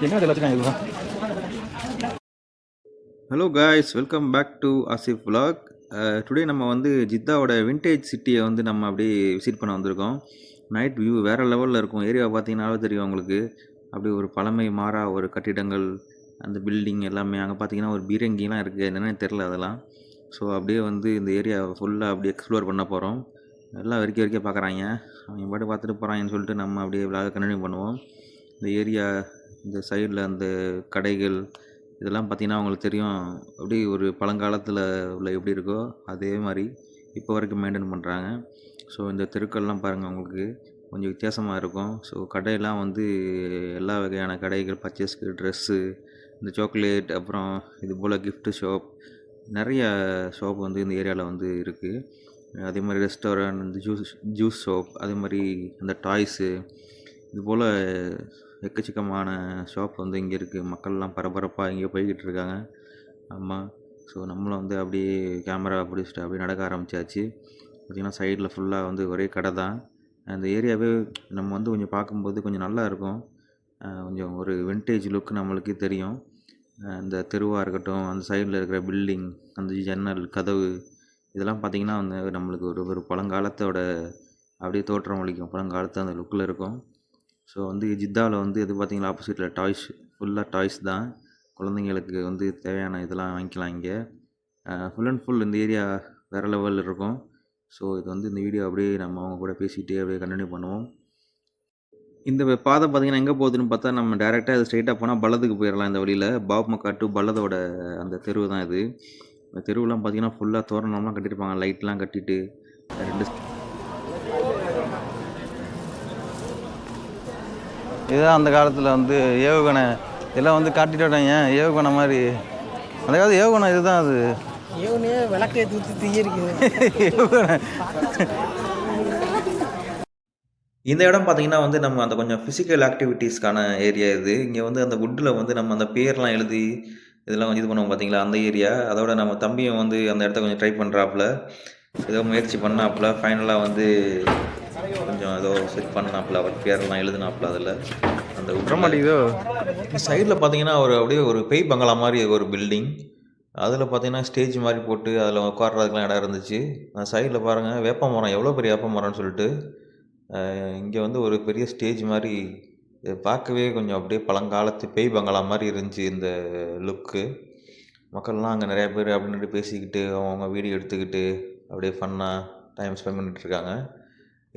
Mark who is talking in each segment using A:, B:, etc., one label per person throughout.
A: என்ன வச்சுக்காங்க இதுதான்.
B: Hello guys, welcome back to Asif vlog. Today நம்ம வந்து ஜித்தாவோட விண்டேஜ் சிட்டியை வந்து நம்ம அப்படியே விசிட் பண்ண வந்திருக்கோம். நைட் வியூ வேறு லெவலில் இருக்கும். ஏரியாவை பார்த்தீங்கன்னாவே தெரியும் உங்களுக்கு. அப்படி ஒரு பழமை மாறா ஒரு கட்டிடங்கள், அந்த பில்டிங் எல்லாமே. அங்கே பார்த்தீங்கன்னா ஒரு பீரங்கிலாம் இருக்குது, என்னென்னு தெரில அதெல்லாம். ஸோ அப்படியே வந்து இந்த ஏரியா ஃபுல்லாக அப்படியே எக்ஸ்ப்ளோர் பண்ண போகிறோம். எல்லாம் வரைக்கும் பார்க்குறாங்க, அவங்க பாட்டு பார்த்துட்டு போகிறாங்கன்னு சொல்லிட்டு நம்ம அப்படியே விளாக கண்டினியூ பண்ணுவோம். இந்த ஏரியா, இந்த சைடில் அந்த கடைகள் இதெல்லாம் பார்த்திங்கன்னா அவங்களுக்கு தெரியும். அப்படியே ஒரு பழங்காலத்தில் உள்ள எப்படி இருக்கோ அதே மாதிரி இப்போ வரைக்கும் மெயின்டைன் பண்ணுறாங்க. ஸோ இந்த தெருக்கள்லாம் பாருங்கள், உங்களுக்கு கொஞ்சம் வித்தியாசமாக இருக்கும். ஸோ கடையெல்லாம் வந்து எல்லா வகையான கடைகள், பர்ச்சேஸ்க்கு, ட்ரெஸ்ஸு, இந்த சாக்லேட், அப்புறம் இது போல் கிஃப்ட்டு ஷாப், நிறைய ஷாப் வந்து இந்த ஏரியாவில் வந்து இருக்குது. அதே மாதிரி ரெஸ்டாரண்ட், இந்த ஜூஸ் ஷாப், அதே மாதிரி இந்த டாய்ஸு, இது போல் எக்கச்சக்கமான ஷாப் வந்து இங்கே இருக்குது. மக்கள்லாம் பரபரப்பாக இங்கே போய்கிட்டு இருக்காங்க. ஆமாம். ஸோ நம்மளும் வந்து அப்படியே கேமரா பிடிச்சிட்டு அப்படியே நடக்க ஆரம்பித்தாச்சு. பார்த்திங்கன்னா சைடில் ஃபுல்லாக வந்து ஒரே கடை தான். அந்த ஏரியாவே நம்ம வந்து கொஞ்சம் பார்க்கும்போது கொஞ்சம் நல்லா இருக்கும். கொஞ்சம் ஒரு விண்டேஜ் லுக் நம்மளுக்கே தெரியும். இந்த தெருவாக இருக்கட்டும், அந்த சைடில் இருக்கிற பில்டிங், அந்த ஜன்னல், கதவு, இதெல்லாம் பார்த்திங்கன்னா வந்து நம்மளுக்கு ஒரு ஒரு பழங்காலத்தோட அப்படியே தோற்றம் அளிக்கும். பழங்காலத்து அந்த லுக்கில் இருக்கும். ஸோ வந்து ஜித்தாவில் வந்து எது பார்த்திங்கன்னா ஆப்போசிட்டில் டாய்ஸ், ஃபுல்லாக டாய்ஸ் தான். குழந்தைங்களுக்கு வந்து தேவையான இதெல்லாம் வாங்கிக்கலாம் இங்கே. ஃபுல் அண்ட் ஃபுல் இந்த ஏரியா வேறு லெவலில் இருக்கும். ஸோ இது வந்து இந்த வீடியோ அப்படியே நம்ம அவங்க கூட பேசிகிட்டே அப்படியே கண்டினியூ பண்ணுவோம். இந்த பாதை பார்த்திங்கன்னா எங்கே போகுதுன்னு பார்த்தா, நம்ம டேரெக்டாக இது ஸ்ட்ரைட்டாக போனால் பல்லதுக்கு போயிடலாம். இந்த வழியில் பாப் மக்கா டு பல்லதோட அந்த தெருவு தான் இது. இந்த தெருவுலாம் பார்த்திங்கன்னா ஃபுல்லாக தோரணம்லாம் கட்டியிருப்பாங்க, லைட்லாம் கட்டிட்டு.
A: இதுதான் அந்த காலத்தில் வந்து ஏவுகணை இதெல்லாம் வந்து காட்டிட்டு விட்டாங்க. ஏவுகணை மாதிரி அந்த காலத்து ஏவுகணை இதுதான். அது
C: ஏவுகணையே விளக்கை தூத்தி தீய இருக்குது.
A: ஏவுகணை.
B: இந்த இடம் பார்த்திங்கன்னா வந்து நம்ம அந்த கொஞ்சம் ஃபிசிக்கல் ஆக்டிவிட்டீஸ்க்கான ஏரியா இது. இங்கே வந்து அந்த வுட்டில் வந்து நம்ம அந்த பேர்லாம் எழுதி இதெல்லாம் கொஞ்சம் இது பண்ணுவோம் பார்த்திங்களா, அந்த ஏரியா. அதோட நம்ம தம்பியும் வந்து அந்த இடத்த கொஞ்சம் ட்ரை பண்ணுறாப்புல, ஏதோ முயற்சி பண்ணாப்புல. ஃபைனலாக வந்து கொஞ்சம் ஏதோ செட் பண்ணாப்புல, அவர் பேரெல்லாம் எழுதினாப்புல அதில். அந்த
A: விடமாட்டேங்குதோ.
B: சைடில் பார்த்தீங்கன்னா ஒரு அப்படியே ஒரு பேய் பங்களா மாதிரி ஒரு பில்டிங். அதில் பார்த்தீங்கன்னா ஸ்டேஜ் மாதிரி போட்டு அதில் உட்கார்றதுக்கெலாம் இடம் இருந்துச்சு. சைடில் பாருங்கள், வேப்ப மரம், எவ்வளோ பெரிய வேப்ப மரம்னு சொல்லிட்டு. இங்கே வந்து ஒரு பெரிய ஸ்டேஜ் மாதிரி பார்க்கவே கொஞ்சம் அப்படியே பழங்காலத்து பேய் பங்களா மாதிரி இருந்துச்சு இந்த லுக்கு. மக்கள்லாம் அங்கே நிறையா பேர் அப்படின்ட்டு பேசிக்கிட்டு அவங்க வீடியோ எடுத்துக்கிட்டு அப்படியே ஃபன்னாக டைம் ஸ்பெண்ட் பண்ணிகிட்ருக்காங்க.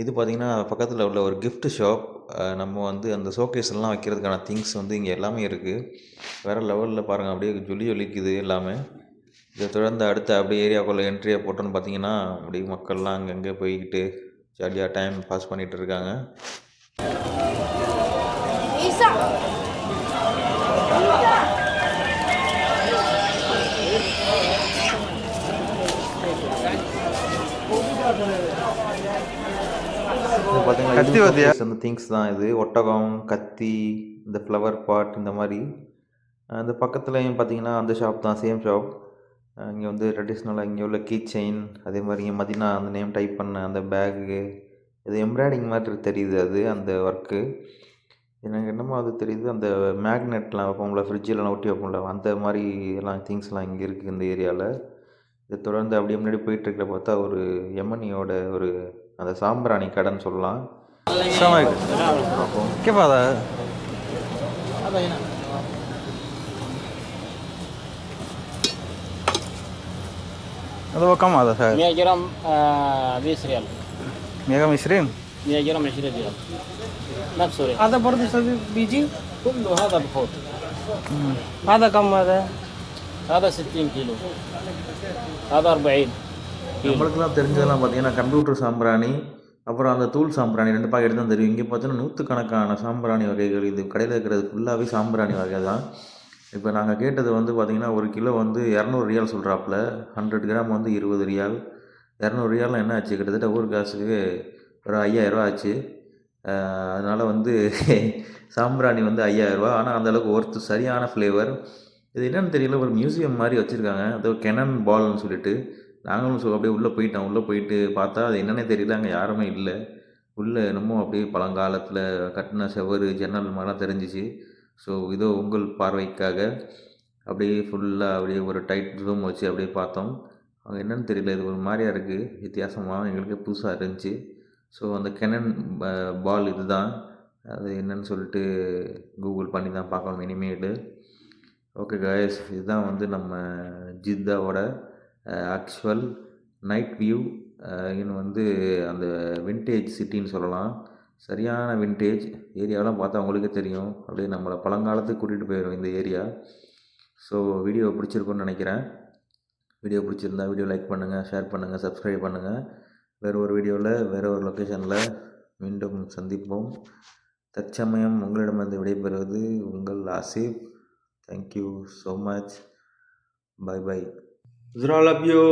B: இது பார்த்திங்கன்னா பக்கத்தில் உள்ள ஒரு கிஃப்ட் ஷாப். நம்ம வந்து அந்த ஷோகேஸ்லாம் வைக்கிறதுக்கான திங்ஸ் வந்து இங்கே எல்லாமே இருக்குது. வேறு லெவலில் பாருங்கள், அப்படியே ஜொலி ஜொலிக்குது எல்லாமே. இதை தொடர்ந்து அடுத்த அப்படியே ஏரியாவுக்குள்ளே என்ட்ரியாக போட்டோன்னு பார்த்தீங்கன்னா அப்படியே மக்கள்லாம் அங்கங்கே போய்கிட்டு ஜாலியாக டைம் பாஸ் பண்ணிகிட்டு இருக்காங்க. பார்த்தீங்கன்னா அந்த திங்ஸ் தான் இது. ஒட்டகம், கத்தி, இந்த ஃப்ளவர் பாட், இந்த மாதிரி. அந்த பக்கத்துலையும் பார்த்தீங்கன்னா அந்த ஷாப் தான், சேம் ஷாப். இங்கே வந்து ட்ரெடிஷ்னலாக இங்கே உள்ள கீ செயின், அதே மாதிரி இங்கே மதினா அந்த நேம் டைப் பண்ண அந்த பேகு, இது எம்ப்ராய்டிங் மாதிரி தெரியுது. அது அந்த ஒர்க்கு எனக்கு என்னமோ அது தெரியுது. அந்த மேக்னெட்லாம் வைப்போம்ல, ஃப்ரிட்ஜிலலாம் ஒட்டி வைப்போம்ல, அந்த மாதிரி எல்லாம் திங்ஸ்லாம் இங்கே இருக்குது இந்த ஏரியாவில். இதை தொடர்ந்து அப்படியே முன்னாடி போயிட்டுருக்கிற பார்த்தா ஒரு யமனியோட ஒரு அந்த சாம்பிராணி கடைன்னு சொல்லலாம்.
A: هذا هو كم هذا؟
C: 100 جرام 20 ريال.
A: 120.
C: 100 جرام 20 ريال. نفس ريال. هذا برضه سبب بيجي كله هذا بخور. هذا كم هذا؟ هذا 60 كيلو. هذا 40.
B: நம்மளுக்குலாம் தெரிஞ்சதெல்லாம் பார்த்தீங்கன்னா கம்ப்யூட்டர் சாம்பிராணி, அப்புறம் அந்த தூள் சாம்பிராணி, 2 பாக்கெட் தான் தெரியும். இங்கே பார்த்தீங்கன்னா நூற்றுக்கணக்கான சாம்பிராணி வகைகள். இது கடையில் இருக்கிறது ஃபுல்லாகவே சாம்பிராணி வகை தான். இப்போ நாங்கள் கேட்டது வந்து பார்த்திங்கன்னா 1 கிலோ வந்து 200 ரியால் சொல்கிறாப்புல. 100 கிராம் வந்து 20 ரியால். 200 ரியால்லாம் என்ன ஆச்சு, கிட்டத்தட்ட ஊர் காசுக்கு ஒரு 5000 ஆச்சு. அதனால் வந்து சாம்பிராணி வந்து 5000. ஆனால் அந்தளவுக்கு ஒர்த்து, சரியான ஃப்ளேவர். இது என்னென்னு தெரியல, ஒரு மியூசியம் மாதிரி வச்சுருக்காங்க. அதோ கெனன் பால்னு சொல்லிட்டு. நாங்களும் அப்படியே உள்ளே போயிட்டோம். உள்ளே போயிட்டு பார்த்தா அது என்னென்னே தெரியல, அங்கே யாருமே இல்லை. உள்ளே என்னமோ அப்படியே பழங்காலத்தில் கட்டின செவரு, ஜன்னல் மாதிரிலாம் தெரிஞ்சிச்சு. ஸோ இதோ உங்கள் பார்வைக்காக அப்படியே ஃபுல்லாக அப்படியே ஒரு டைட் ரூம் வச்சு அப்படியே பார்த்தோம். அங்கே என்னென்னு தெரியல, இது ஒரு மாதிரியா இருக்குது, வித்தியாசமாக எங்களுக்கே புதுசாக இருந்துச்சு. ஸோ அந்த கெனன் பால் இது தான், அது என்னன்னு சொல்லிட்டு கூகுள் பண்ணி தான் பார்க்கணும் இனிமேல். ஓகே காய்ஸ், இதுதான் வந்து நம்ம ஜித்தாவோட ஆக்சுவல் நைட் வியூ. இன்னும் வந்து அந்த வின்டேஜ் சிட்டின்னு சொல்லலாம். சரியான வின்டேஜ் ஏரியாவெலாம் பார்த்தா உங்களுக்கே தெரியும், அப்படியே நம்மளை பழங்காலத்துக்கு கூட்டிகிட்டு போயிடும் இந்த ஏரியா. ஸோ வீடியோ பிடிச்சிருக்குன்னு நினைக்கிறேன். வீடியோ பிடிச்சிருந்தா வீடியோ லைக் பண்ணுங்கள், ஷேர் பண்ணுங்கள், சப்ஸ்கிரைப் பண்ணுங்கள். வேறு ஒரு வீடியோவில் வேறு ஒரு லொக்கேஷனில் மீண்டும் சந்திப்போம். தற்சமயம் உங்களிடமிருந்து விடைபெறுவது உங்கள் Asif. Thank you so much. Bye bye. Zura love you.